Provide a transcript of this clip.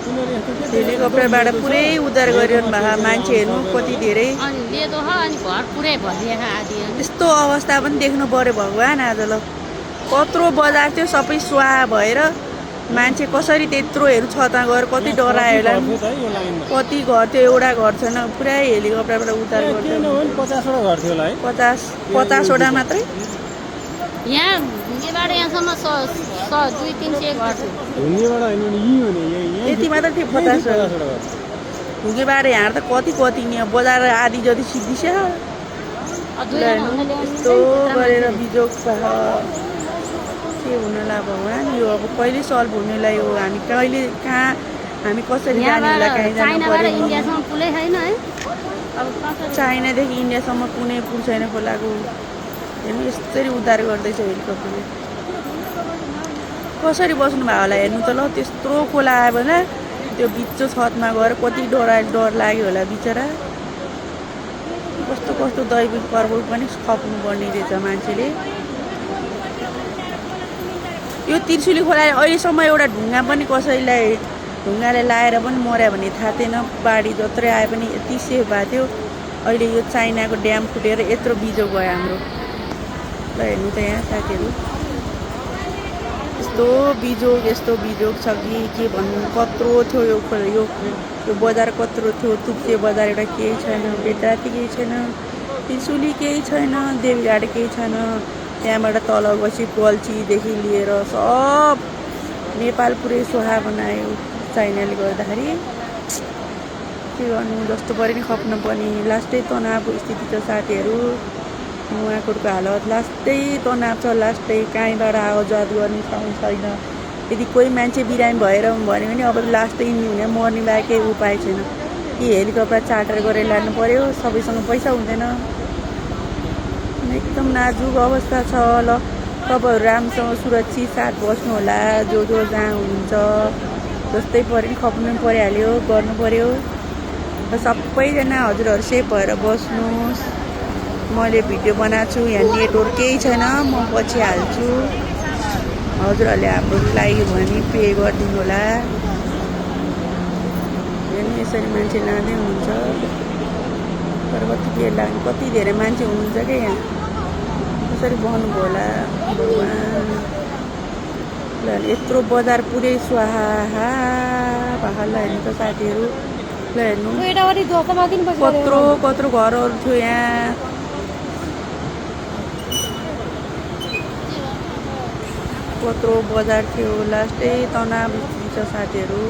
हेलिकप्टरबाट पुरै उद्धार गरिरहनु भएको मान्छे हेर्नु कति धेरै यस्तो अवस्था पनि देख्नु पर्यो भगवान् आज ल कत्रो बजार थियो सबै स्वाहा भएर मान्छे कसरी त्यत्रोहरू छतमा गएर कति डरायो होला कति घर थियो एउटा घर छैन पुरै हेलिकप्टरबाट उद्धार गर्थ्यो 50वटा घर थियो होला है 50वटा मात्रै यहाँ ढुङ्गेबाट यहाँसम्म 200-300 घर थियो ढुङ्गेबाट हैन नि यही हो नि यही यति मात्र थियो 50वटा ढुङ्गेबाट यहाँ त कति नि बजार आधी जति सिद्धिछ यस्तो गरेर बिजोग के हुनला भगवान् यो अब कहिले सल्भ हुनेलाई हो हामी कहिले कहाँ हामी कसरी जाने होला कहीँ जानु पर्यो चाइनादेखि इन्डियासम्म कुनै पुल छैन खोलाको हेर्नु यसरी उद्धार गर्दैछ हेलिकप्टरले कसरी बस्नु भयो होला हेर्नु त ल त्यत्रो खोला आयो भने त्यो बिचो छतमा गएर कति डर लाग्यो होला बिचरा कस्तो दैविक प्रभाव पनि खप्नु पर्ने रहेछ मान्छेले यो त्रिशुली खोलाले अहिलेसम्म एउटा ढुङ्गा पनि कसैलाई ढुङ्गाले लाएर पनि मर्यो भने थाहा थिएन बाढी जत्रै आए पनि यति सेफ भएको थियो अहिले यो चाइनाको ड्याम फुटेर यत्रो बिजोग भयो हाम्रो ल हेर्नु त यहाँ साथीहरू यस्तो बिजोग छ कि के भन्नु कत्रो थियो यो बजार कत्रो थियो तुप्से बजार एउटा केही छैन बेतराती केही छैन त्रिशुली केही छैन देवीघाट केही छैन त्यहाँबाट तल गएपछि गल्छीदेखि लिएर सब नेपाल पुरै सोहा बनायो चाइनाले गर्दाखेरि के गर्नु जस्तो पऱ्यो नि खप्न पनि लास्टै तनावको स्थिति छ साथीहरू नुवाकोटको हालत लास्टै तनाव छ लास्टै कहीँबाट आवाजात गर्ने छैन यदि कोही मान्छे बिरामी भएर भन्यो भने अब लास्टै हुने मर्ने बाहेक केही उपाय छैन कि हेलिकप्टर चार्टर गरेर लानु पर्यो सबैसँग पैसा हुँदैन एकदम नाजुक अवस्था छ ल तपाईँहरू राम्रोसँग सुरक्षित साथ बस्नु होला जो जहाँ हुनुहुन्छ जस्तै पऱ्यो नि खप्नु परिहाल्यो गर्नु पर्यो र सबैजना हजुरहरू सेफ भएर बस्नुहोस् मैले भिडियो बनाएको छु यहाँ नेटवर्क केही छैन म पछि हाल्छु हजुरहरूले हाम्रो लाग्यो भने पे गरिदिनु होला हेर्नु यसरी मान्छे लाँदै हुनुहुन्छ तर कति बेर लाग्ने कति धेरै मान्छे हुनुहुन्छ क्या यहाँ कसरी बस्नुभयो होला भगवान् ल यत्रो बजार पुरै स्वाहा भाला हेर्नु त साथीहरू ल हेर्नु कत्रो घरहरू थियो यहाँ कत्रो बजार थियो लास्टै तनाव स्थिति छ साथीहरू